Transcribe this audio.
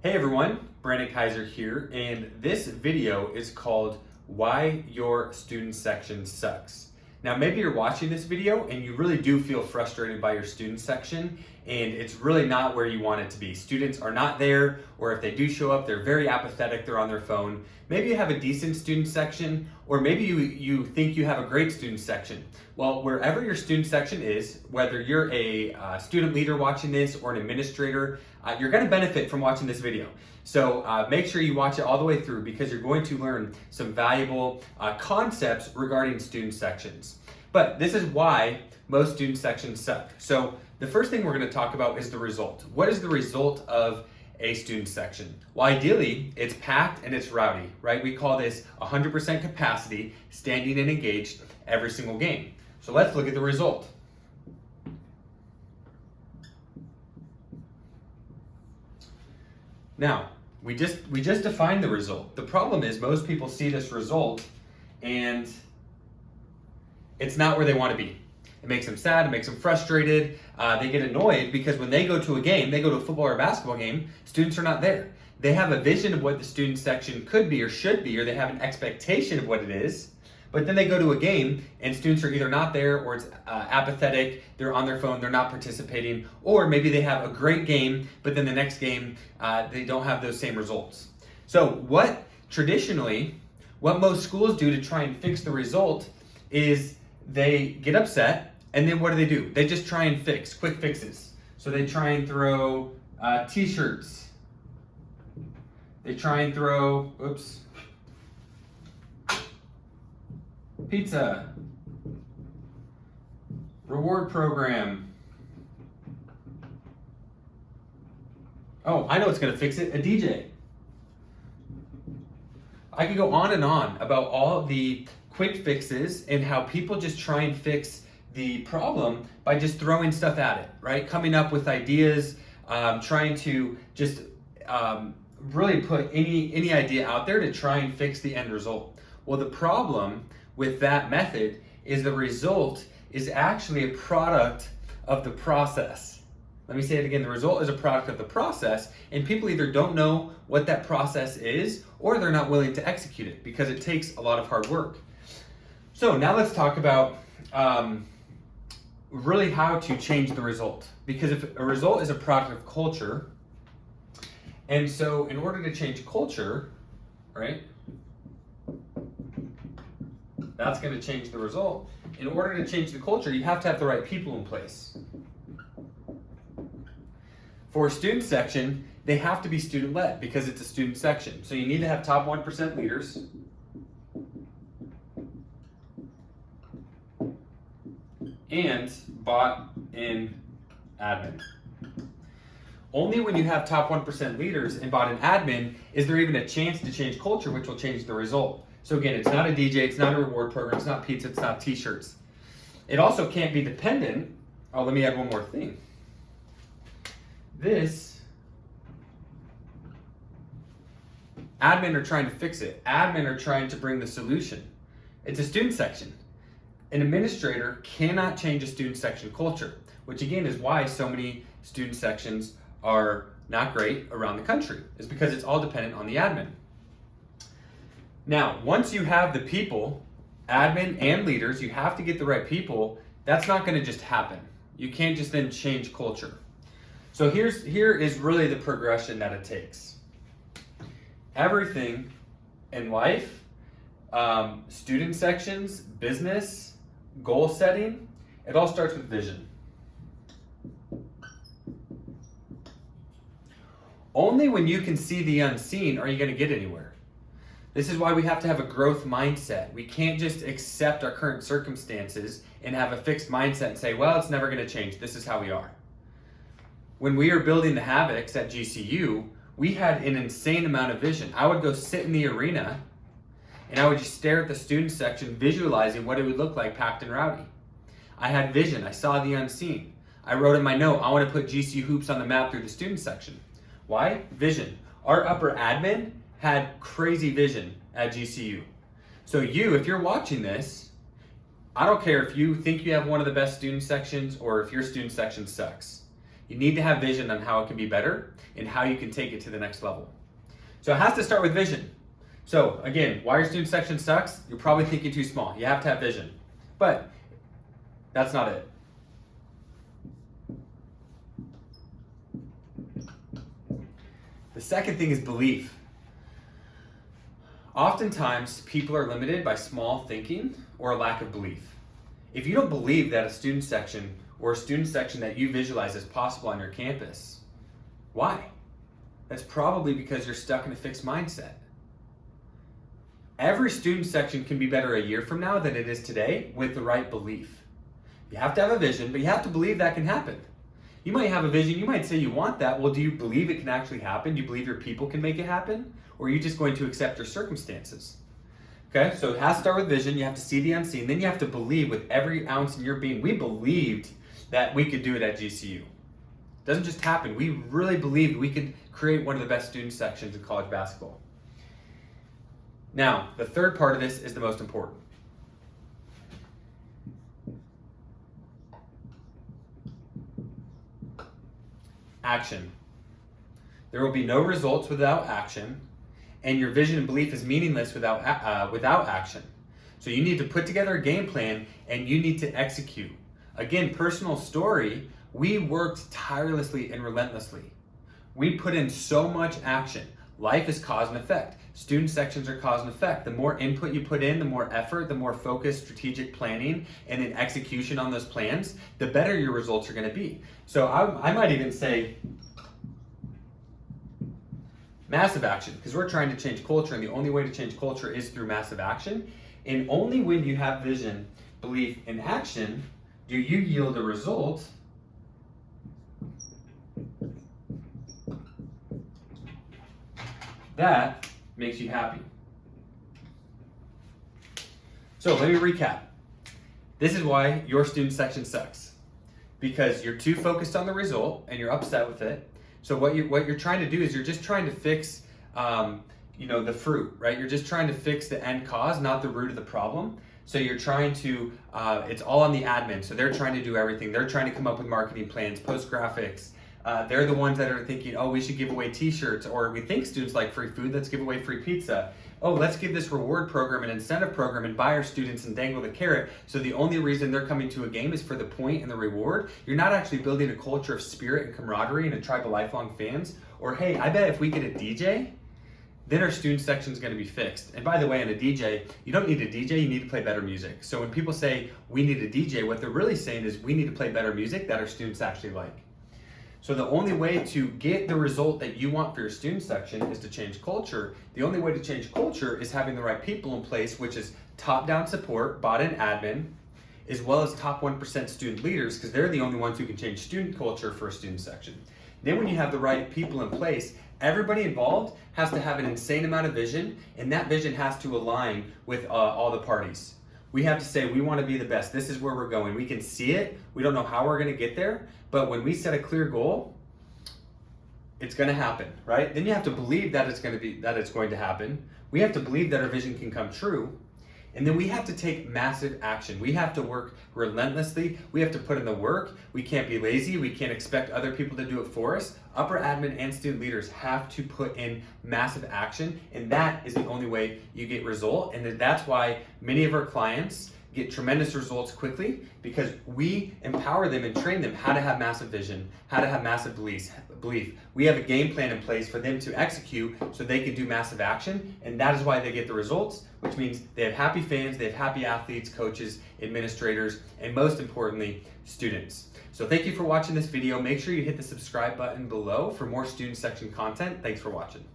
Hey everyone, Brandon Kaiser here, and this video is called Why Your Student Section Sucks. Now maybe you're watching this video and you really do feel frustrated by your student section and it's really not where you want it to be. Students are not there, or if they do show up, they're very apathetic, they're on their phone. Maybe you have a decent student section, or maybe you think you have a great student section. Well, wherever your student section is, whether you're a student leader watching this or an administrator, you're going to benefit from watching this video. So make sure you watch it all the way through because you're going to learn some valuable concepts regarding student sections. But this is why most student sections suck. So the first thing we're going to talk about is the result. What is the result of a student section? Well, ideally, it's packed and it's rowdy, right? We call this 100% capacity, standing and engaged every single game. So let's look at the result. Now, we just defined the result. The problem is most people see this result and it's not where they want to be. It makes them sad, it makes them frustrated, they get annoyed because when they go to a game, they go to a football or a basketball game, students are not there. They have a vision of what the student section could be or should be, or they have an expectation of what it is, but then they go to a game and students are either not there or it's apathetic, they're on their phone, they're not participating, or maybe they have a great game, but then the next game they don't have those same results. So what most schools do to try and fix the result is they get upset, and then what do? They just try and fix, quick fixes. So they try and throw t-shirts. They try and throw, pizza, reward program. Oh, I know what's gonna fix it, a DJ. I could go on and on about all the quick fixes and how people just try and fix the problem by just throwing stuff at it, right? Coming up with ideas, trying to just really put any idea out there to try and fix the end result. Well, the problem with that method is the result is actually a product of the process. Let me say it again. The result is a product of the process, and people either don't know what that process is or they're not willing to execute it because it takes a lot of hard work. So now let's talk about really how to change the result. Because if a result is a product of culture, and so in order to change culture, right, that's going to change the result. In order to change the culture, you have to have the right people in place. For a student section, they have to be student-led because it's a student section. So you need to have top 1% leaders. And bought-in admin. Only when you have top 1% leaders and bought-in admin is there even a chance to change culture, which will change the result. So again, it's not a DJ, it's not a reward program, it's not pizza, it's not t-shirts. It also can't be dependent. Oh, let me add one more thing. This, admin are trying to fix it. Admin are trying to bring the solution. It's a student section. An administrator cannot change a student section culture, which again is why so many student sections are not great around the country, is because it's all dependent on the admin. Now, once you have the people, admin and leaders, you have to get the right people. That's not going to just happen. You can't just then change culture. So here is really the progression that it takes. Everything in life, student sections, business, goal setting, it all starts with vision. Only when you can see the unseen are you going to get anywhere. This is why we have to have a growth mindset. We can't just accept our current circumstances and have a fixed mindset and say, well, it's never going to change. This is how we are. When we were building the Havocs at GCU, we had an insane amount of vision. I would go sit in the arena and I would just stare at the student section, visualizing what it would look like packed and rowdy. I had vision. I saw the unseen. I wrote in my note, I want to put GCU hoops on the map through the student section. Why? Vision. Our upper admin had crazy vision at GCU. So if you're watching this, I don't care if you think you have one of the best student sections or if your student section sucks. You need to have vision on how it can be better and how you can take it to the next level. So it has to start with vision. So again, why your student section sucks? You're probably thinking too small. You have to have vision. But that's not it. The second thing is belief. Oftentimes, people are limited by small thinking or a lack of belief. If you don't believe that a student section or a student section that you visualize is possible on your campus, why? That's probably because you're stuck in a fixed mindset. Every student section can be better a year from now than it is today with the right belief. You have to have a vision, but you have to believe that can happen. You might have a vision, you might say you want that. Well, do you believe it can actually happen? Do you believe your people can make it happen? Or are you just going to accept your circumstances? Okay, so it has to start with vision. You have to see the unseen. Then you have to believe with every ounce in your being. We believed that we could do it at GCU. It doesn't just happen. We really believed we could create one of the best student sections in college basketball. Now, the third part of this is the most important. Action. There will be no results without action, and your vision and belief is meaningless without action. So you need to put together a game plan and you need to execute. Again, personal story, we worked tirelessly and relentlessly. We put in so much action. Life is cause and effect. Student sections are cause and effect. The more input you put in, the more effort, the more focused strategic planning and then execution on those plans, the better your results are going to be. So I might even say massive action, because we're trying to change culture, and the only way to change culture is through massive action. And only when you have vision, belief, and action do you yield a result that makes you happy. So let me recap. This is why your student section sucks. Because you're too focused on the result and you're upset with it. So what you're trying to do is you're just trying to fix the fruit, right? You're just trying to fix the end cause, not the root of the problem. So you're trying to, it's all on the admin. So they're trying to do everything. They're trying to come up with marketing plans, post graphics. They're the ones that are thinking, oh, we should give away t-shirts, or we think students like free food, let's give away free pizza. Oh, let's give this reward program, an incentive program, and buy our students and dangle the carrot. So the only reason they're coming to a game is for the point and the reward. You're not actually building a culture of spirit and camaraderie and a tribe of lifelong fans. Or, hey, I bet if we get a DJ, then our student section is going to be fixed. And by the way, on a DJ, you don't need a DJ, you need to play better music. So when people say we need a DJ, what they're really saying is we need to play better music that our students actually like. So the only way to get the result that you want for your student section is to change culture. The only way to change culture is having the right people in place, which is top-down support, bot-in admin, as well as top 1% student leaders, because they're the only ones who can change student culture for a student section. Then when you have the right people in place, everybody involved has to have an insane amount of vision, and that vision has to align with all the parties. We have to say, we want to be the best. This is where we're going. We can see it. We don't know how we're going to get there. But when we set a clear goal, it's going to happen, right? Then you have to believe that it's going to happen. We have to believe that our vision can come true. And then we have to take massive action. We have to work relentlessly. We have to put in the work. We can't be lazy. We can't expect other people to do it for us. Upper admin and student leaders have to put in massive action, and that is the only way you get result. And that's why many of our clients get tremendous results quickly, because we empower them and train them how to have massive vision, how to have massive belief. We have a game plan in place for them to execute so they can do massive action, and that is why they get the results, which means they have happy fans, they have happy athletes, coaches, administrators, and most importantly, students. So thank you for watching this video. Make sure you hit the subscribe button below for more student section content. Thanks for watching.